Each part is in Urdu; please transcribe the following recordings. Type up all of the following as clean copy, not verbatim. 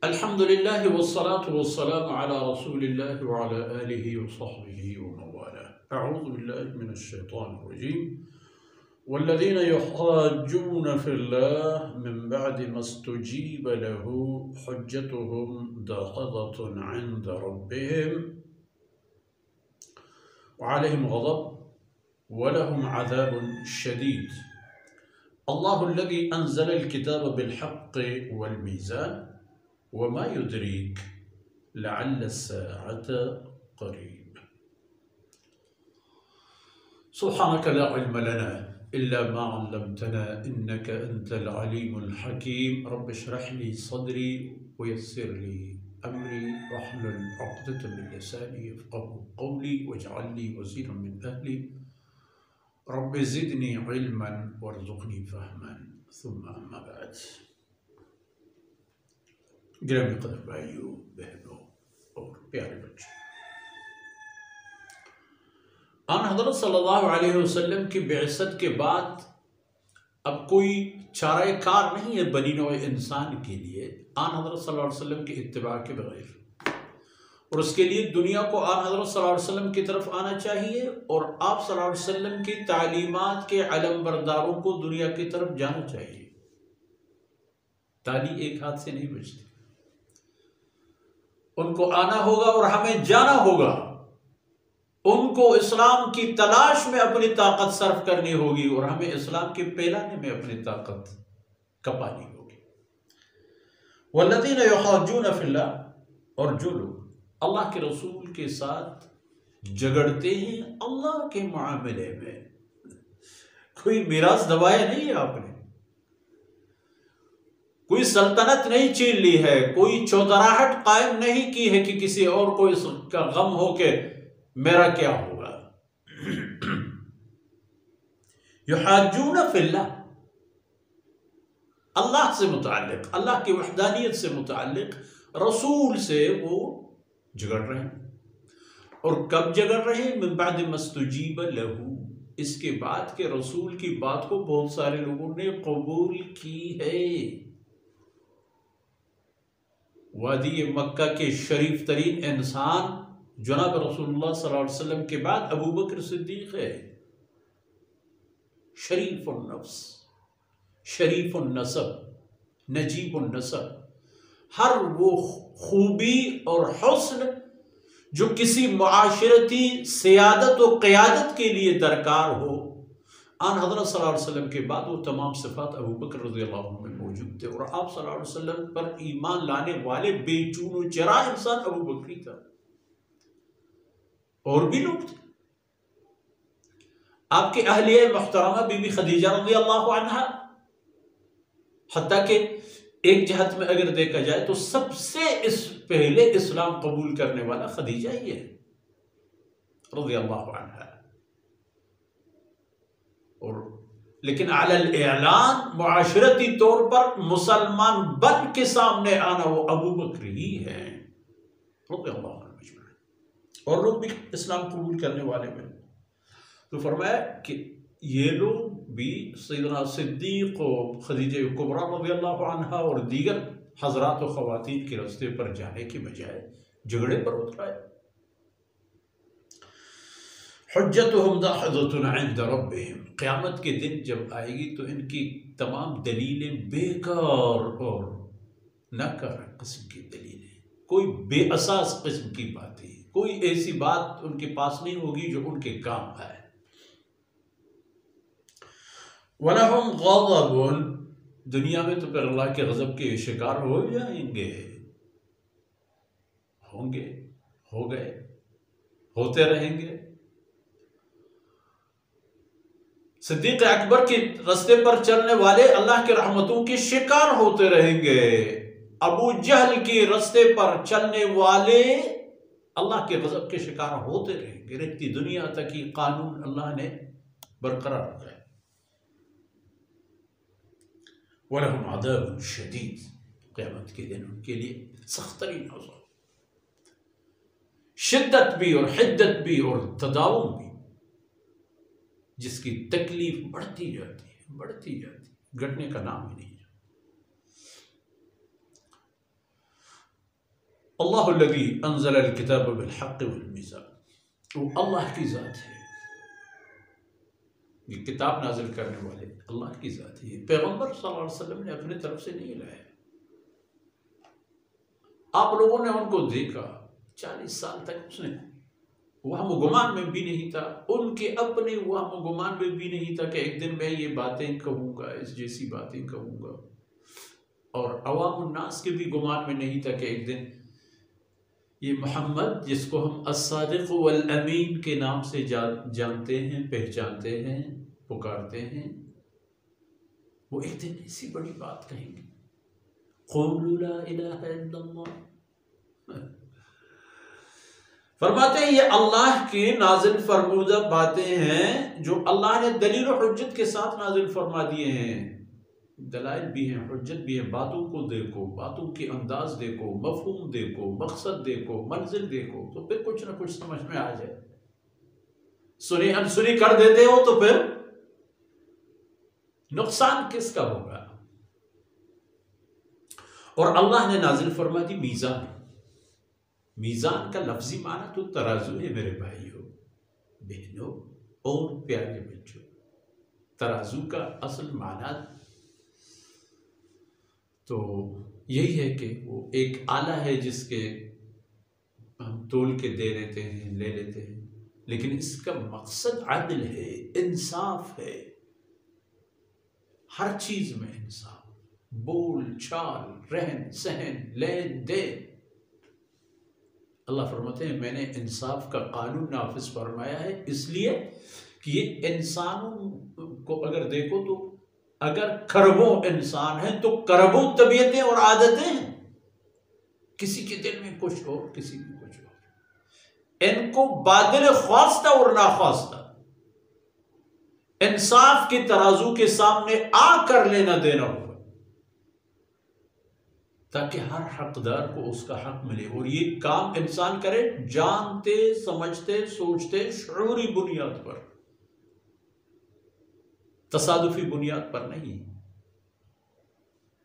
الحمد لله والصلاة والسلام على رسول الله وعلى آله وصحبه ومن والاه. أعوذ بالله من الشيطان الرجيم. والذين يحاجون في الله من بعد ما استجيب له حجتهم داحضة عند ربهم وعليهم غضب ولهم عذاب شديد. الله الذي أنزل الكتاب بالحق والميزان وما يدريك لعل الساعة قريب. سبحانك لا علم لنا إلا ما علمتنا إنك أنت العليم الحكيم. رب اشرح لي صدري ويسر لي أمري واحلل عقدة من لساني يفقهوا قولي واجعل لي وزيرا من أهلي رب زدني علما وارزقني فهما. ثم أما بعد. گرامی قدر بھائیوں بہنوں اور پیارے بچوں، آن حضرت صلی اللہ علیہ وسلم کی بعثت کے بعد اب کوئی چارہ کار نہیں ہے بنی نوع انسان کے لیے آن حضرت صلی اللہ علیہ وسلم کی اتباع کے بغیر، اور اس کے لیے دنیا کو آن حضرت صلی اللہ علیہ وسلم کی طرف آنا چاہیے اور آپ صلی اللہ علیہ وسلم کی تعلیمات کے علم برداروں کو دنیا کی طرف جانا چاہیے۔ تالی ایک ہاتھ سے نہیں بجتی، ان کو آنا ہوگا اور ہمیں جانا ہوگا۔ ان کو اسلام کی تلاش میں اپنی طاقت صرف کرنی ہوگی اور ہمیں اسلام کے پھیلانے میں اپنی طاقت کپانی ہوگی۔ والذین یحاجون فی اللہ، اور جو لوگ اللہ کے رسول کے ساتھ جھگڑتے ہیں اللہ کے معاملے میں، کوئی میراث دبایا نہیں ہے آپ نے، کوئی سلطنت نہیں چھین لی ہے، کوئی چودراہٹ قائم نہیں کی ہے کہ کسی اور کو اس کا غم ہو کہ میرا کیا ہوگا۔ یحاجون فی اللہ، اللہ سے متعلق، اللہ کی وحدانیت سے متعلق رسول سے وہ جھگڑ رہے ہیں۔ اور کب جھگڑ رہے ہیں؟ من بعد ما استجیب لہ، اس کے بعد کہ رسول کی بات کو بہت سارے لوگوں نے قبول کی ہے۔ وادی مکہ کے شریف ترین انسان جناب رسول اللہ صلی اللہ علیہ وسلم کے بعد ابو بکر صدیق ہے، شریف النفس، شریف النسب، نجیب النسب، ہر وہ خوبی اور حسن جو کسی معاشرتی سیادت و قیادت کے لیے درکار ہو، آن حضرت صلی اللہ علیہ وسلم کے بعد وہ تمام صفات ابو بکر رضی اللہ عنہ میں موجود تھے، اور آپ صلی اللہ علیہ وسلم پر ایمان لانے والے بے چون و چرا انسان ابو بکر ہی تھا، اور بھی لوگ تھے۔ آپ کے اہلیہ محترمہ بی بی خدیجہ رضی اللہ عنہا، حتیٰ کہ ایک جہت میں اگر دیکھا جائے تو سب سے پہلے اسلام قبول کرنے والا خدیجہ ہی ہے رضی اللہ عنہا، اور لیکن علی الاعلان معاشرتی طور پر مسلمان بن کے سامنے آنا وہ ابو بکر ہی ہے رضی اللہ عنہ مجمعین، اور لوگ بھی اسلام قبول کرنے والے میں۔ تو فرمایا کہ یہ لوگ بھی سیدنا صدیق و خدیجہ کبریٰ رضی اللہ عنہ اور دیگر حضرات و خواتین کے راستے پر جانے کی بجائے جھگڑے پر اترائے۔ حجتہم داحضۃ عند ربہم، قیامت کے دن جب آئے گی تو ان کی تمام دلیلیں بیکار اور ناکارہ قسم کی دلیلیں، کوئی بے اساس قسم کی باتیں، کوئی ایسی بات ان کے پاس نہیں ہوگی جو ان کے کام آئے۔ وَلَهُمْ غَضَبٌ، دنیا میں تو پھر اللہ کے غضب کے شکار ہو جائیں گے، ہوں گے، ہو گئے، ہوتے رہیں گے۔ صدیق اکبر کے راستے پر چلنے والے اللہ کے رحمتوں کے شکار ہوتے رہیں گے، ابو جہل کے راستے پر چلنے والے اللہ کے غضب کے شکار ہوتے رہیں گے، رہتی دنیا تک یہ قانون اللہ نے برقرار رکھا ہے۔ وَلَهُمْ عَذَابٌ شَدِيدٌ، قیامت کے دن ان کے لیے سخت ترین عذاب، شدت بھی اور حدت بھی اور تداوم بھی، جس کی تکلیف بڑھتی جاتی ہے، گھٹنے کا نام ہی نہیں۔ اللہ الذی انزل الکتاب بالحق والمیزان، وہ اللہ کی ذات ہے، یہ کتاب نازل کرنے والے اللہ کی ذات ہے، پیغمبر صلی اللہ علیہ وسلم نے اپنے طرف سے نہیں لایا۔ آپ لوگوں نے ان کو دیکھا، 40 سال تک اس نے وہم و گمان میں بھی نہیں تھا، ان کے اپنے وہم و گمان میں بھی نہیں تھا کہ ایک دن میں یہ باتیں کہوں گا، اس جیسی باتیں کہوں گا، اور عوام الناس کے بھی گمان میں نہیں تھا کہ ایک دن یہ محمد جس کو ہم الصادق والامین کے نام سے جانتے ہیں، پہچانتے ہیں، پکارتے ہیں، وہ ایک دن ایسی بڑی بات کہیں گے، قولوا لا الہ الا اللہ۔ فرماتے ہیں یہ اللہ کی نازل فرمودہ باتیں ہیں جو اللہ نے دلیل و حجت کے ساتھ نازل فرما دیے ہیں، دلائل بھی ہیں، حجت بھی ہیں، باتوں کو دیکھو، باتوں کی انداز دیکھو، مفہوم دیکھو، مقصد دیکھو، منزل دیکھو، تو پھر کچھ نہ کچھ سمجھ میں آ جائے۔ سنی انسنی کر دیتے ہو تو پھر نقصان کس کا ہوگا؟ اور اللہ نے نازل فرما دی میزان۔ میزان کا لفظی معنی تو ترازو ہے میرے بھائیوں، بہنوں اور پیارے بچوں۔ ترازو کا اصل معنی تو یہی ہے کہ وہ ایک آلہ ہے جس کے ہم تول کے دے لیتے ہیں، لے لیتے ہیں، لیکن اس کا مقصد عدل ہے، انصاف ہے، ہر چیز میں انصاف، بول چال، رہن سہن، لین دین۔ اللہ فرماتے ہیں میں نے انصاف کا قانون نافذ فرمایا ہے، اس لیے کہ یہ انسانوں کو اگر دیکھو تو اگر کروڑوں انسان ہیں تو کروڑوں طبیعتیں اور عادتیں ہیں، کسی کے دل میں کچھ اور کسی میں کچھ اور، ان کو بادل خواستہ اور ناخواستہ انصاف کے ترازو کے سامنے آ کر لینا دینا ہوگا تاکہ ہر حقدار کو اس کا حق ملے، اور یہ کام انسان کرے جانتے سمجھتے سوچتے شعوری بنیاد پر، تصادفی بنیاد پر نہیں،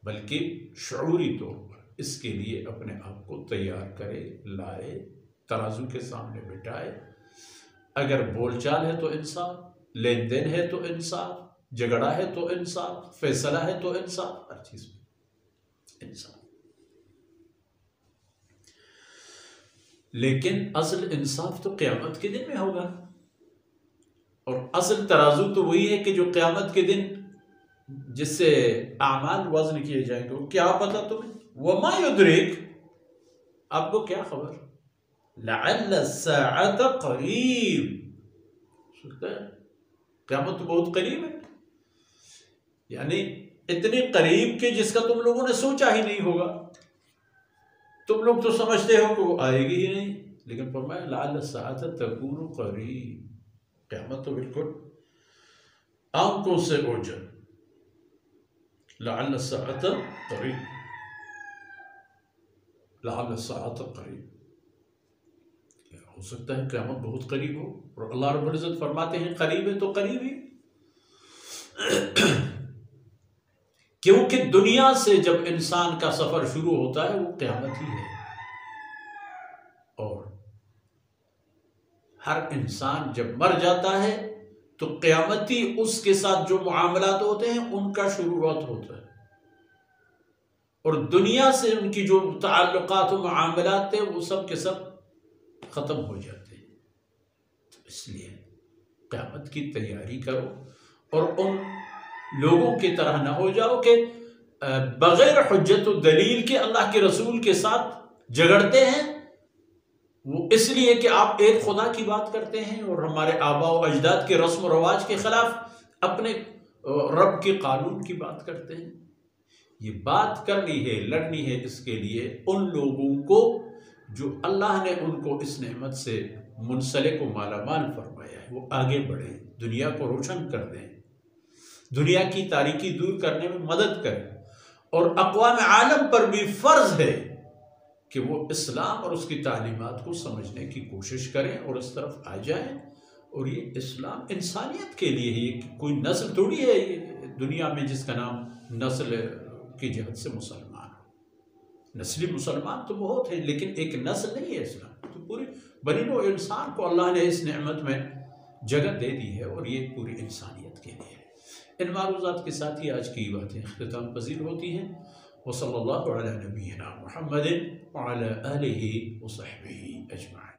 بلکہ شعوری طور پر اس کے لیے اپنے آپ کو تیار کرے، لائے، ترازو کے سامنے بٹھائے۔ اگر بول چال ہے تو انصاف، لین دین ہے تو انصاف، جھگڑا ہے تو انصاف، فیصلہ ہے تو انصاف، ہر چیز میں انصاف۔ لیکن اصل انصاف تو قیامت کے دن میں ہوگا، اور اصل ترازو تو وہی ہے کہ جو قیامت کے دن جس سے اعمال وزن کیے جائیں گے، وہ کیا پتا تمہیں؟ وما یدرک، آپ کو کیا خبر؟ لعل الساعة قریب، سنتا ہے قیامت تو بہت قریب ہے، یعنی اتنی قریب کہ جس کا تم لوگوں نے سوچا ہی نہیں ہوگا۔ تم لوگ تو سمجھتے ہو کہ وہ آئے گی ہی نہیں، لیکن فرمایا لعل الساعة تکون قریب، قیامت تو بالکل آنکھوں سے اوجھل، لعل الساعة قریب، لعل الساعة قریب، ہو سکتا ہے قیامت بہت قریب ہو، اور اللہ رب العزت فرماتے ہیں قریب ہے تو قریب ہی، کیونکہ دنیا سے جب انسان کا سفر شروع ہوتا ہے وہ قیامت ہی ہے، اور ہر انسان جب مر جاتا ہے تو قیامتی اس کے ساتھ جو معاملات ہوتے ہیں ان کا شروعات ہوتا ہے، اور دنیا سے ان کی جو تعلقات و معاملات تھے وہ سب کے سب ختم ہو جاتے ہیں۔ تو اس لیے قیامت کی تیاری کرو، اور ان لوگوں کی طرح نہ ہو جاؤ کہ بغیر حجت و دلیل کے اللہ کے رسول کے ساتھ جھگڑتے ہیں، وہ اس لیے کہ آپ ایک خدا کی بات کرتے ہیں اور ہمارے آباء و اجداد کے رسم و رواج کے خلاف اپنے رب کے قانون کی بات کرتے ہیں۔ یہ بات کرنی ہے، لڑنی ہے، اس کے لیے ان لوگوں کو جو اللہ نے ان کو اس نعمت سے منسلک و مالا مال فرمایا ہے، وہ آگے بڑھیں، دنیا کو روشن کر دیں، دنیا کی تاریکی دور کرنے میں مدد کریں، اور اقوام عالم پر بھی فرض ہے کہ وہ اسلام اور اس کی تعلیمات کو سمجھنے کی کوشش کریں اور اس طرف آ جائیں۔ اور یہ اسلام انسانیت کے لیے ہے، کہ کوئی نسل تھوڑی ہے یہ دنیا میں جس کا نام نسل کی جہت سے مسلمان ہو۔ نسلی مسلمان تو بہت ہیں، لیکن ایک نسل نہیں ہے اسلام تو پوری بنی نوع انسان کو اللہ نے اس نعمت میں جگہ دے دی ہے، اور یہ پوری انسانیت کے لیے ہے۔ ان معروضات کے ساتھ ہی آج کی باتیں اختتام پذیر ہوتی ہیں۔ وصلی اللہ علی نبینا محمد وعلی آلہ وصحبہ اجمعین۔